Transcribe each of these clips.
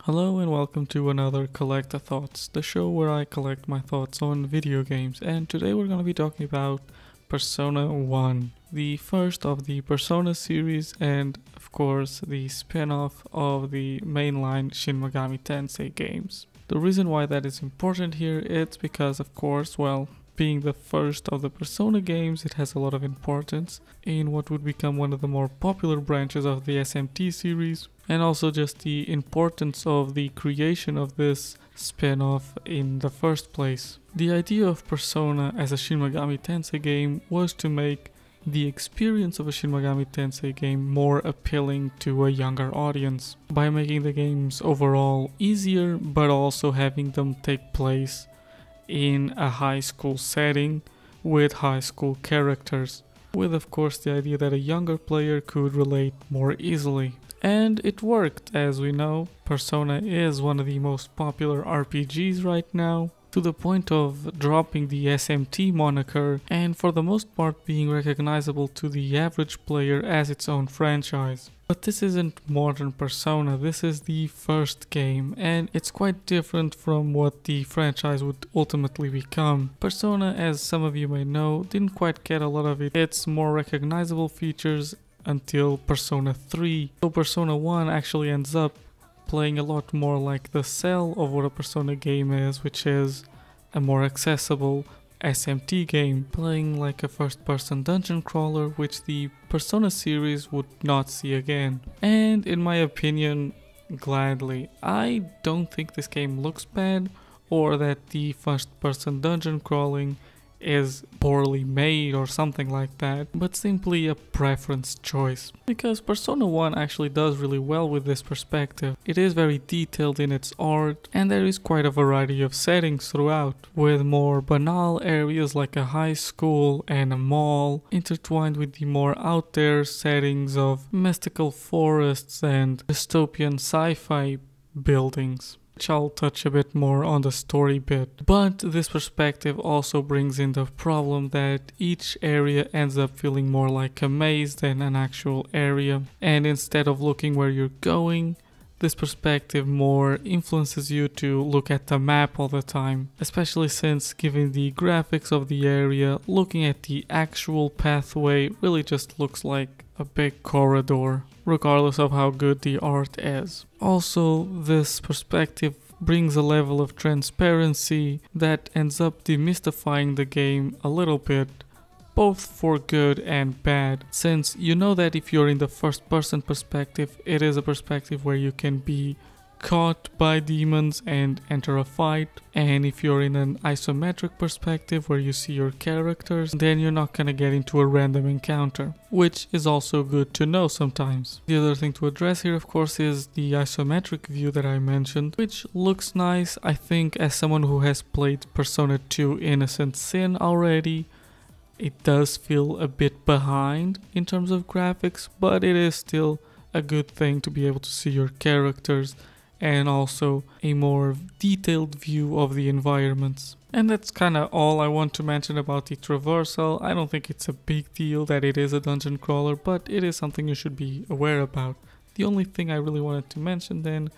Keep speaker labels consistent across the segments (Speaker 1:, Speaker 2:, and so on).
Speaker 1: Hello and welcome to another CollectaThoughts, the show where I collect my thoughts on video games, and today we're going to be talking about Persona 1, the first of the Persona series and of course the spin-off of the mainline Shin Megami Tensei games. The reason why that is important here is because of course, being the first of the Persona games, it has a lot of importance in what would become one of the more popular branches of the SMT series, and also just the importance of the creation of this spin-off in the first place. The idea of Persona as a Shin Megami Tensei game was to make the experience of a Shin Megami Tensei game more appealing to a younger audience by making the games overall easier, but also having them take place in a high school setting with high school characters, with of course the idea that a younger player could relate more easily. And it worked, as we know. Persona is one of the most popular RPGs right now, to the point of dropping the SMT moniker and for the most part being recognizable to the average player as its own franchise. But this isn't modern Persona, this is the first game, and it's quite different from what the franchise would ultimately become. Persona, as some of you may know, didn't quite get a lot of its more recognizable features until Persona 3. So Persona 1 actually ends up playing a lot more like the cell of what a Persona game is, which is a more accessible SMT game, playing like a first-person dungeon crawler, which the Persona series would not see again. And in my opinion, gladly. I don't think this game looks bad, or that the first-person dungeon crawling is poorly made or something like that, but simply a preference choice. Because Persona 1 actually does really well with this perspective. It is very detailed in its art, and there is quite a variety of settings throughout, with more banal areas like a high school and a mall, intertwined with the more out there settings of mystical forests and dystopian sci-fi buildings. I'll touch a bit more on the story bit, but this perspective also brings in the problem that each area ends up feeling more like a maze than an actual area, and instead of looking where you're going, this perspective more influences you to look at the map all the time, especially since given the graphics of the area, looking at the actual pathway really just looks like a big corridor, regardless of how good the art is. Also, this perspective brings a level of transparency that ends up demystifying the game a little bit, both for good and bad, since you know that if you're in the first person perspective, it is a perspective where you can be caught by demons and enter a fight, and if you're in an isometric perspective where you see your characters, then you're not gonna get into a random encounter, which is also good to know sometimes. The other thing to address here of course is the isometric view that I mentioned, which looks nice. I think as someone who has played Persona 2 Innocent Sin already, it does feel a bit behind in terms of graphics, but it is still a good thing to be able to see your characters and also a more detailed view of the environments. And that's kinda all I want to mention about the traversal. I don't think it's a big deal that it is a dungeon crawler, but it is something you should be aware about. The only thing I really wanted to mention then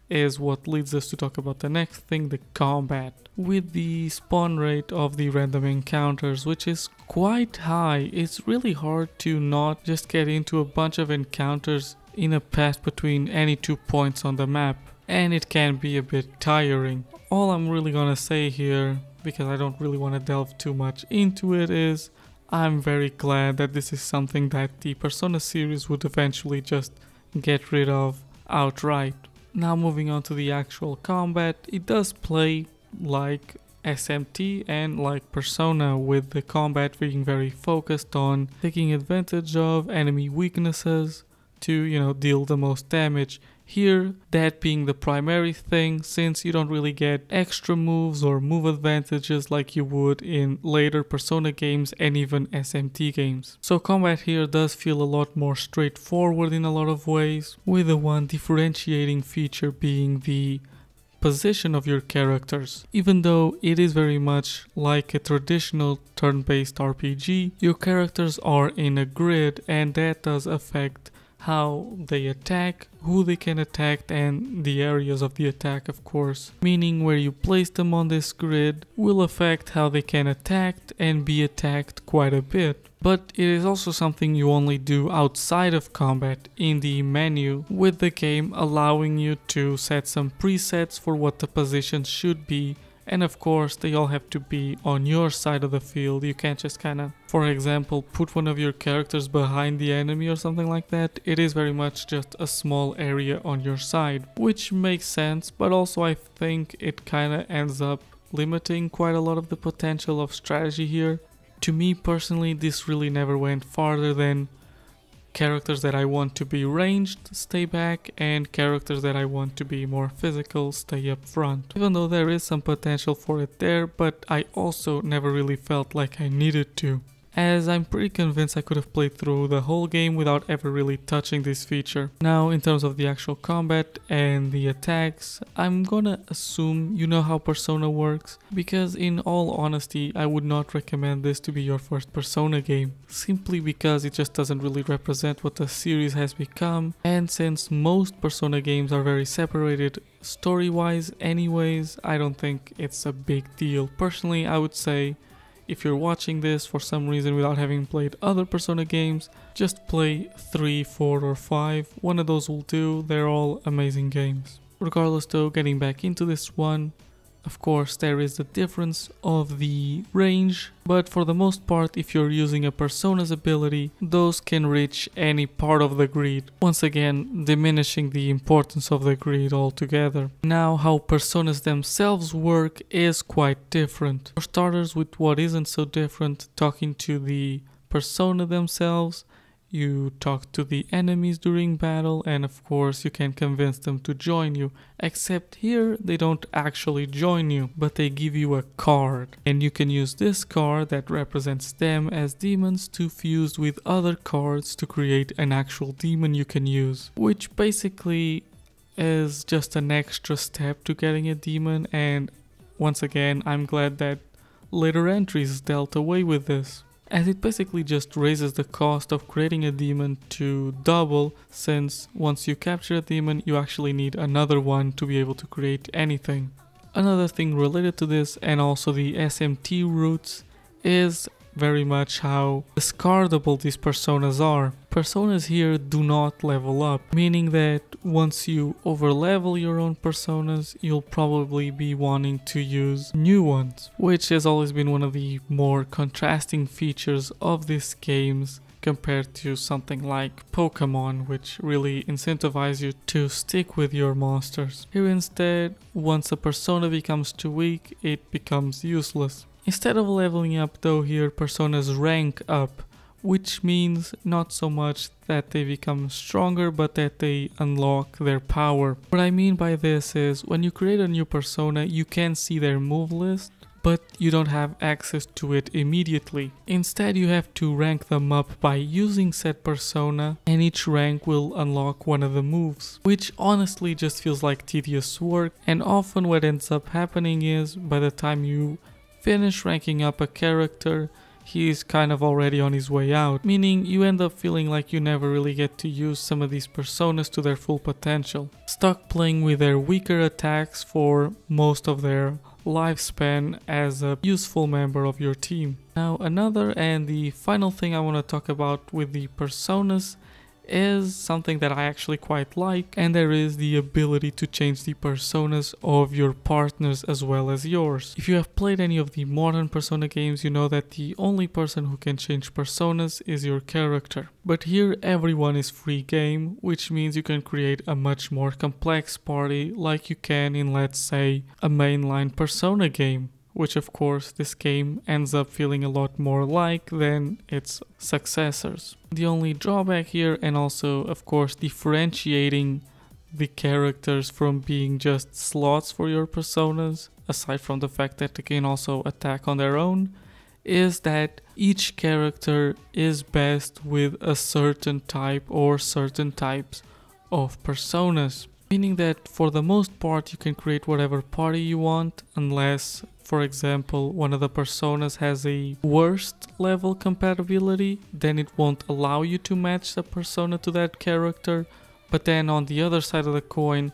Speaker 1: is what leads us to talk about the next thing, the combat. With the spawn rate of the random encounters, which is quite high, it's really hard to not just get into a bunch of encounters in a path between any 2 points on the map, and it can be a bit tiring. All I'm really gonna say here, because I don't really want to delve too much into it, is I'm very glad that this is something that the Persona series would eventually just get rid of outright. Now moving on to the actual combat, it does play like SMT and like Persona, with the combat being very focused on taking advantage of enemy weaknesses to, deal the most damage. Here, that being the primary thing, since you don't really get extra moves or move advantages like you would in later Persona games and even SMT games. So combat here does feel a lot more straightforward in a lot of ways, with the one differentiating feature being the position of your characters. Even though it is very much like a traditional turn-based RPG, your characters are in a grid, and that does affect how they attack, who they can attack, and the areas of the attack, of course. Meaning where you place them on this grid will affect how they can attack and be attacked quite a bit. But it is also something you only do outside of combat in the menu, with the game allowing you to set some presets for what the positions should be. And of course they all have to be on your side of the field. You can't just kinda, for example, put one of your characters behind the enemy or something like that. It is very much just a small area on your side, which makes sense, but also I think it kinda ends up limiting quite a lot of the potential of strategy here. To me personally, this really never went farther than characters that I want to be ranged stay back, and characters that I want to be more physical stay up front. Even though there is some potential for it there, but I also never really felt like I needed to, as I'm pretty convinced I could have played through the whole game without ever really touching this feature. Now, in terms of the actual combat and the attacks, I'm gonna assume you know how Persona works, because in all honesty I would not recommend this to be your first Persona game, simply because it just doesn't really represent what the series has become, and since most Persona games are very separated story-wise anyways, I don't think it's a big deal. Personally, I would say if you're watching this for some reason without having played other Persona games, just play 3, 4 or 5, one of those will do, they're all amazing games. Regardless though, getting back into this one, of course there is the difference of the range, but for the most part if you're using a Persona's ability, those can reach any part of the grid, once again diminishing the importance of the grid altogether. Now, how Personas themselves work is quite different. For starters, with what isn't so different, talking to the Persona themselves, you talk to the enemies during battle, and of course you can convince them to join you, except here they don't actually join you, but they give you a card, and you can use this card that represents them as demons to fuse with other cards to create an actual demon you can use, which basically is just an extra step to getting a demon. And once again, I'm glad that later entries dealt away with this, as it basically just raises the cost of creating a demon to double, since once you capture a demon you actually need another one to be able to create anything. Another thing related to this, and also the SMT roots, is very much how discardable these personas are. Personas here do not level up, meaning that once you overlevel your own personas, you'll probably be wanting to use new ones, which has always been one of the more contrasting features of these games compared to something like Pokemon, which really incentivize you to stick with your monsters. Here instead, once a persona becomes too weak, it becomes useless. Instead of leveling up though, here personas rank up, which means not so much that they become stronger, but that they unlock their power. What I mean by this is, when you create a new persona, you can see their move list, but you don't have access to it immediately. Instead, you have to rank them up by using said persona, and each rank will unlock one of the moves, which honestly just feels like tedious work. And often what ends up happening is, by the time you finish ranking up a character, he's kind of already on his way out, meaning you end up feeling like you never really get to use some of these personas to their full potential, stuck playing with their weaker attacks for most of their lifespan as a useful member of your team. Now, another and the final thing I want to talk about with the personas is something that I actually quite like, and there is the ability to change the personas of your partners as well as yours. If you have played any of the modern Persona games, you know that the only person who can change personas is your character. But here everyone is free game, which means you can create a much more complex party like you can in, let's say, a mainline Persona game, which of course this game ends up feeling a lot more like than its successors. The only drawback here, and also of course differentiating the characters from being just slots for your personas, aside from the fact that they can also attack on their own, is that each character is best with a certain type or certain types of personas. meaning that for the most part you can create whatever party you want, unless, for example, one of the personas has a worst level compatibility, then it won't allow you to match the persona to that character. But then on the other side of the coin,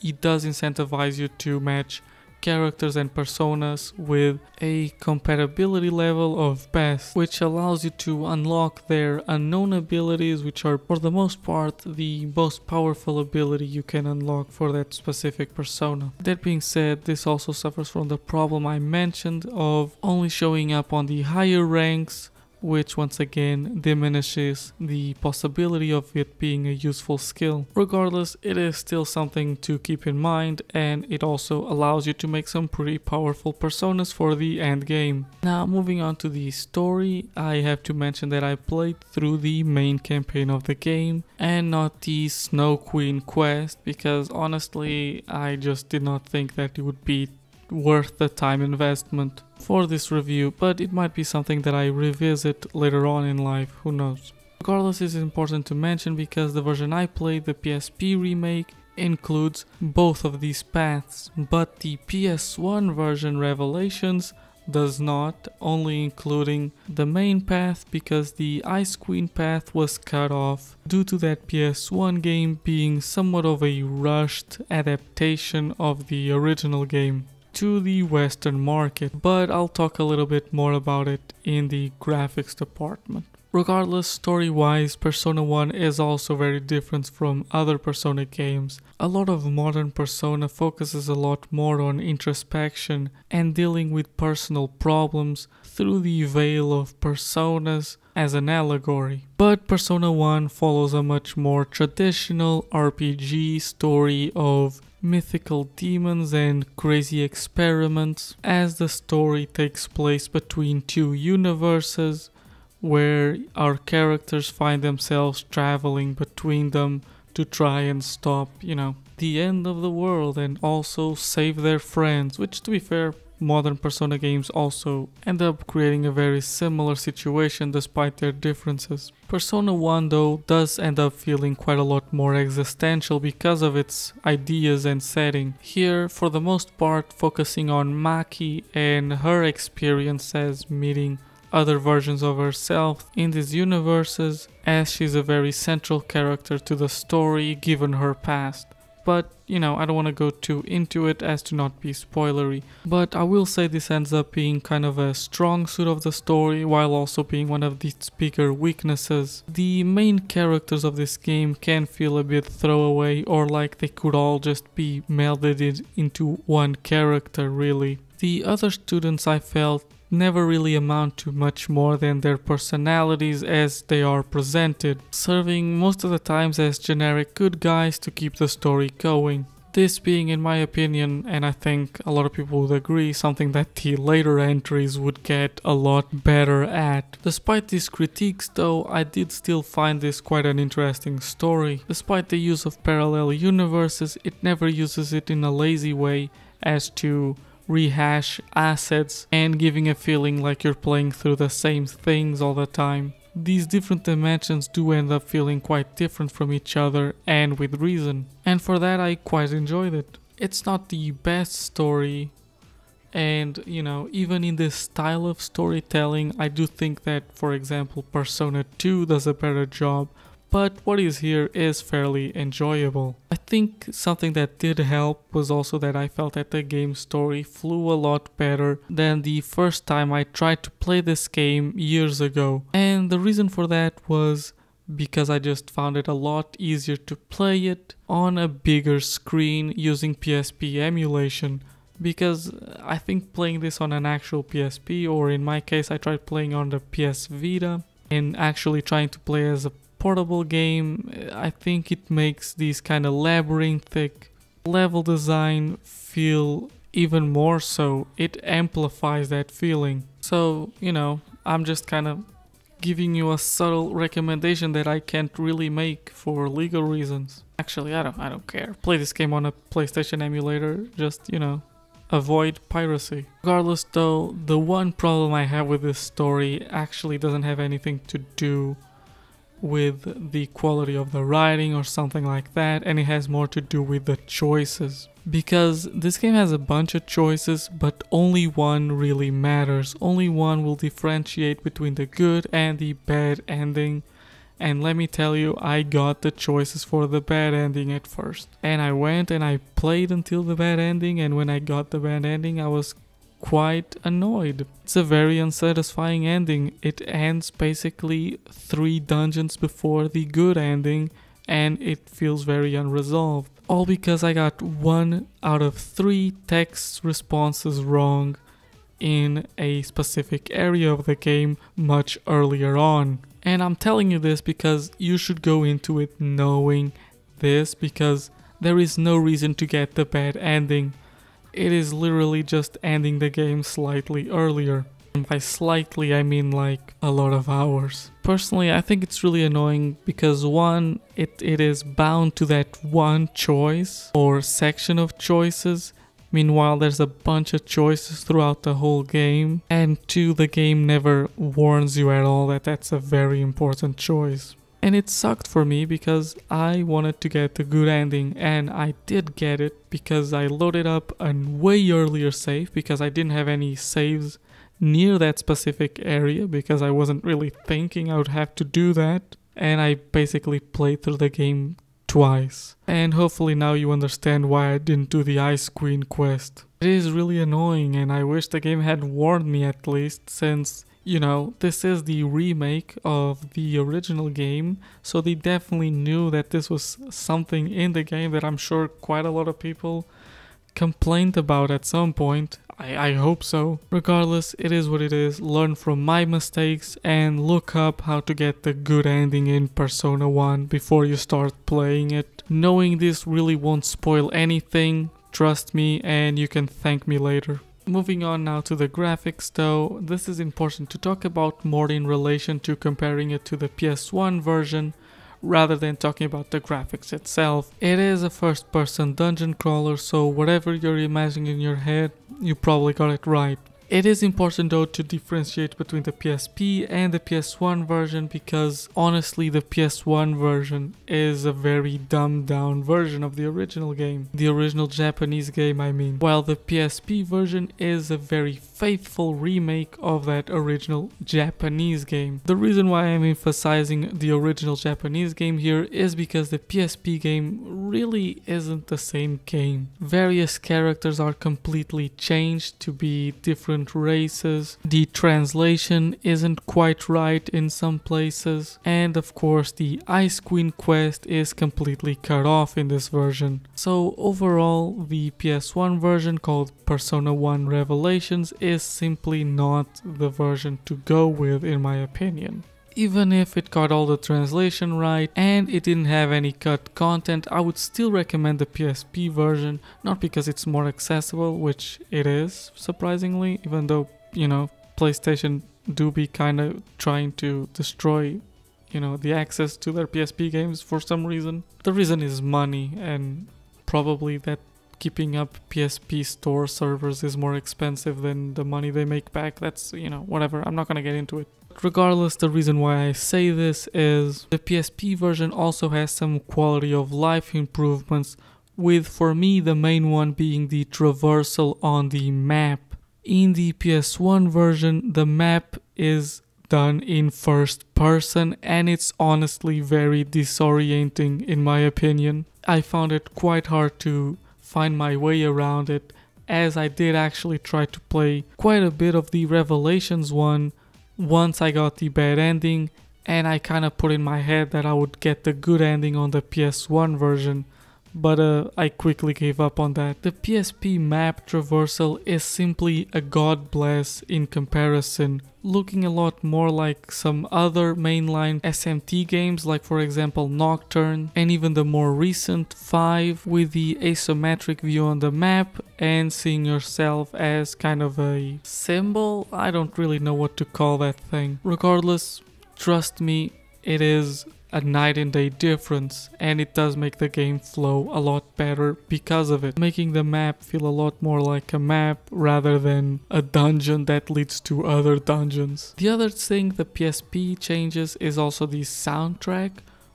Speaker 1: it does incentivize you to match characters and personas with a compatibility level of best, which allows you to unlock their unknown abilities, which are for the most part the most powerful ability you can unlock for that specific persona. That being said, this also suffers from the problem I mentioned of only showing up on the higher ranks, which once again diminishes the possibility of it being a useful skill. Regardless, it is still something to keep in mind, and it also allows you to make some pretty powerful personas for the end game. Now, moving on to the story, I have to mention that I played through the main campaign of the game and not the Snow Queen quest, because honestly I just did not think that it would be worth the time investment for this review, but it might be something that I revisit later on in life, who knows. Regardless, it's important to mention because the version I played, the PSP remake, includes both of these paths, but the PS1 version Revelations does not, only including the main path because the Ice Queen path was cut off due to that PS1 game being somewhat of a rushed adaptation of the original game to the Western market, but I'll talk a little bit more about it in the graphics department. Regardless, story-wise, Persona 1 is also very different from other Persona games. A lot of modern Persona focuses a lot more on introspection and dealing with personal problems through the veil of personas as an allegory. But Persona 1 follows a much more traditional RPG story of mythical demons and crazy experiments, as the story takes place between two universes where our characters find themselves traveling between them to try and stop, the end of the world and also save their friends, which, to be fair, modern Persona games also end up creating a very similar situation despite their differences. Persona 1 though does end up feeling quite a lot more existential because of its ideas and setting. Here, for the most part, focusing on Maki and her experience as meeting other versions of herself in these universes, as she's a very central character to the story given her past. But, I don't want to go too into it as to not be spoilery. But I will say this ends up being kind of a strong suit of the story while also being one of its bigger weaknesses. The main characters of this game can feel a bit throwaway, or like they could all just be melded into one character really. The other students, I felt, never really amount to much more than their personalities as they are presented, serving most of the times as generic good guys to keep the story going. This being, in my opinion, and I think a lot of people would agree, something that the later entries would get a lot better at. Despite these critiques though, I did still find this quite an interesting story. Despite the use of parallel universes, it never uses it in a lazy way as to rehash assets and giving a feeling like you're playing through the same things all the time. These different dimensions do end up feeling quite different from each other, and with reason. And for that I quite enjoyed it. It's not the best story, and even in this style of storytelling I do think that, for example, Persona 2 does a better job, but what is here is fairly enjoyable. I think something that did help was also that I felt that the game story flew a lot better than the first time I tried to play this game years ago. And the reason for that was because I just found it a lot easier to play it on a bigger screen using PSP emulation. Because I think playing this on an actual PSP, or in my case I tried playing on the PS Vita and actually trying to play as a portable game, I think it makes these kind of labyrinthic level design feel even more so. It amplifies that feeling. So, I'm just kind of giving you a subtle recommendation that I can't really make for legal reasons. Actually, I don't care. Play this game on a PlayStation emulator, just, avoid piracy. Regardless though, the one problem I have with this story actually doesn't have anything to do with the quality of the writing or something like that, and it has more to do with the choices. Because this game has a bunch of choices, but only one really matters. Only one will differentiate between the good and the bad ending. And let me tell you, I got the choices for the bad ending at first. And I went and I played until the bad ending, and when I got the bad ending, I was quite annoyed. It's a very unsatisfying ending. It ends basically 3 dungeons before the good ending, and it feels very unresolved. All because I got 1 out of 3 text responses wrong in a specific area of the game much earlier on. And I'm telling you this because you should go into it knowing this, because there is no reason to get the bad ending. It is literally just ending the game slightly earlier. And by slightly, I mean like a lot of hours. Personally, I think it's really annoying because one, it is bound to that one choice or section of choices. Meanwhile, there's a bunch of choices throughout the whole game. And 2, the game never warns you at all that that's a very important choice. And it sucked for me because I wanted to get the good ending, and I did get it because I loaded up a way earlier save because I didn't have any saves near that specific area because I wasn't really thinking I would have to do that. And I basically played through the game twice. And hopefully now you understand why I didn't do the Ice Queen quest. It is really annoying, and I wish the game had warned me at least, since, you know, this is the remake of the original game, so they definitely knew that this was something in the game that I'm sure quite a lot of people complained about at some point. I hope so. Regardless, it is what it is. Learn from my mistakes and look up how to get the good ending in Persona 1 before you start playing it. Knowing this really won't spoil anything, trust me, and you can thank me later. Moving on now to the graphics though, this is important to talk about more in relation to comparing it to the PS1 version rather than talking about the graphics itself. It is a first-person dungeon crawler, so whatever you're imagining in your head, you probably got it right. It is important though to differentiate between the PSP and the PS1 version, because honestly the PS1 version is a very dumbed down version of the original game. The original Japanese game, I mean. While the PSP version is a very faithful remake of that original Japanese game. The reason why I'm emphasizing the original Japanese game here is because the PSP game really isn't the same game. Various characters are completely changed to be different races, the translation isn't quite right in some places, and of course the Ice Queen quest is completely cut off in this version. So overall, the PS1 version, called Persona 1 Revelations, is simply not the version to go with in my opinion. Even if it got all the translation right and it didn't have any cut content, I would still recommend the PSP version, not because it's more accessible, which it is, surprisingly, even though, you know, PlayStation do be kind of trying to destroy, you know, the access to their PSP games for some reason. The reason is money, and probably that keeping up PSP store servers is more expensive than the money they make back. That's, you know, whatever, I'm not gonna get into it. Regardless, the reason why I say this is the PSP version also has some quality of life improvements, with for me the main one being the traversal on the map. In the PS1 version, the map is done in first person and it's honestly very disorienting in my opinion. I found it quite hard to find my way around it, as I did actually try to play quite a bit of the Revelations one once I got the bad ending, and I kind of put in my head that I would get the good ending on the PS1 version, but I quickly gave up on that. The PSP map traversal is simply a god bless in comparison, looking a lot more like some other mainline SMT games, like for example Nocturne, and even the more recent 5 with the isometric view on the map and seeing yourself as kind of a symbol. I don't really know what to call that thing. Regardless, trust me, it is a night and day difference, and it does make the game flow a lot better because of it, making the map feel a lot more like a map rather than a dungeon that leads to other dungeons. The other thing the PSP changes is also the soundtrack,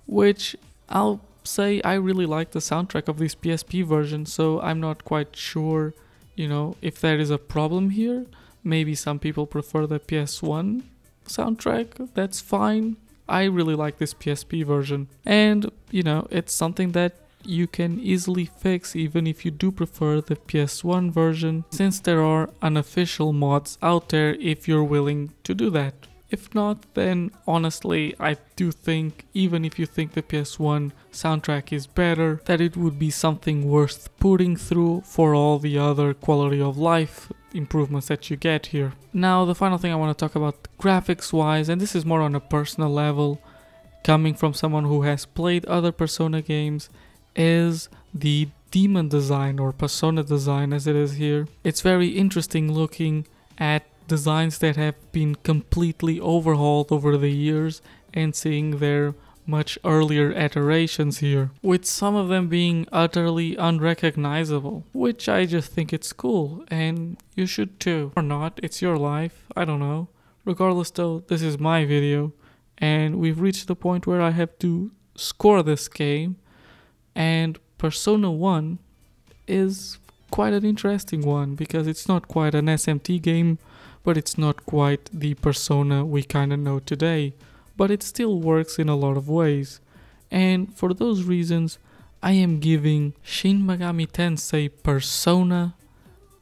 Speaker 1: which I'll say I really like the soundtrack of this PSP version, so I'm not quite sure, if there is a problem here. Maybe some people prefer the PS1 soundtrack, that's fine. I really like this PSP version, and it's something that you can easily fix even if you do prefer the PS1 version, since there are unofficial mods out there if you're willing to do that. If not, then honestly I do think, even if you think the PS1 soundtrack is better, that it would be something worth putting through for all the other quality of life improvements that you get here. Now the final thing I want to talk about graphics wise, and this is more on a personal level, coming from someone who has played other Persona games, is the demon design, or persona design as it is here. It's very interesting looking at designs that have been completely overhauled over the years and seeing their much earlier iterations here, with some of them being utterly unrecognizable, which I just think it's cool, and you should too. Or not, it's your life, I don't know. Regardless though, this is my video, and we've reached the point where I have to score this game, and Persona 1 is quite an interesting one, because it's not quite an SMT game, but it's not quite the Persona we kinda know today, but it still works in a lot of ways. And for those reasons, I am giving Shin Megami Tensei Persona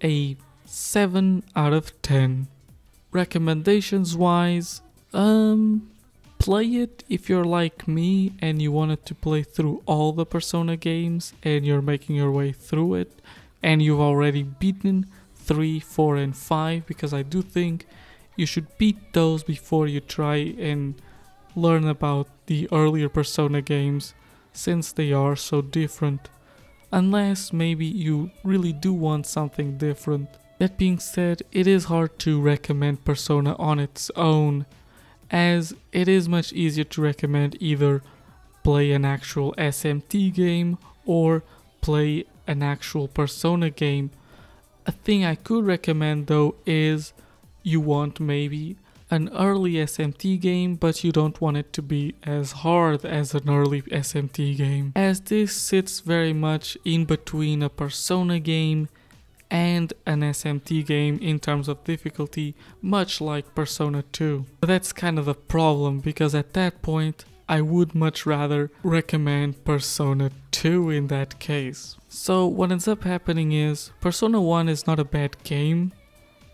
Speaker 1: a 7 out of 10. Recommendations wise, play it if you're like me and you wanted to play through all the Persona games and you're making your way through it and you've already beaten 3, 4 and 5, because I do think you should beat those before you try and learn about the earlier Persona games, since they are so different, unless maybe you really do want something different. That being said, it is hard to recommend Persona on its own, as it is much easier to recommend either play an actual SMT game or play an actual Persona game. A thing I could recommend though is you want maybe an early SMT game, but you don't want it to be as hard as an early SMT game, as this sits very much in between a Persona game and an SMT game in terms of difficulty, much like Persona 2. But that's kind of the problem, because at that point I would much rather recommend Persona 2 in that case. So what ends up happening is Persona 1 is not a bad game,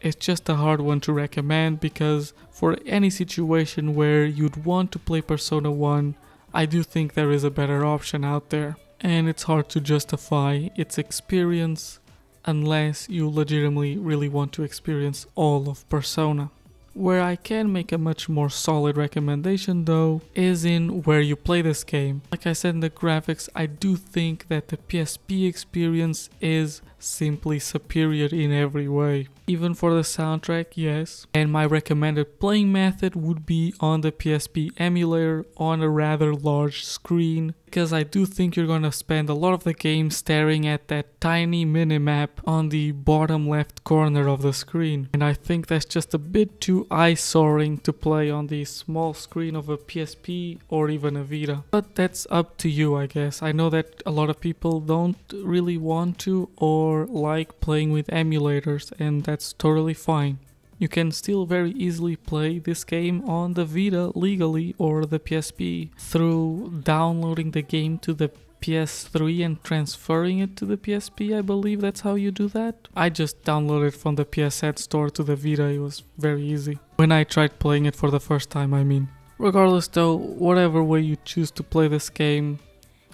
Speaker 1: it's just a hard one to recommend, because for any situation where you'd want to play Persona 1, I do think there is a better option out there, and it's hard to justify its experience unless you legitimately really want to experience all of Persona. Where I can make a much more solid recommendation though is in where you play this game. Like I said in the graphics, I do think that the PSP experience is simply superior in every way. Even for the soundtrack, yes. And my recommended playing method would be on the PSP emulator on a rather large screen, because I do think you're gonna spend a lot of the game staring at that tiny minimap on the bottom left corner of the screen. And I think that's just a bit too eye-soring to play on the small screen of a PSP or even a Vita. But that's up to you, I guess. I know that a lot of people don't really want to or like playing with emulators, and that's totally fine. You can still very easily play this game on the Vita legally or the PSP through downloading the game to the PS3 and transferring it to the PSP. I believe that's how you do that. I just downloaded it from the PSN store to the Vita. It was very easy. When I tried playing it for the first time, I mean. Regardless though, whatever way you choose to play this game,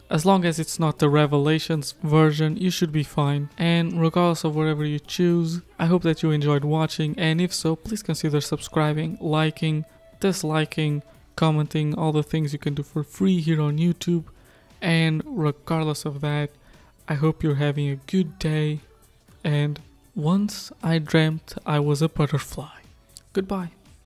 Speaker 1: as long as it's not the Revelations version, you should be fine. And regardless of whatever you choose, I hope that you enjoyed watching, and if so, please consider subscribing, liking, disliking, commenting, all the things you can do for free here on YouTube. And regardless of that, I hope you're having a good day, and once I dreamt I was a butterfly. Goodbye.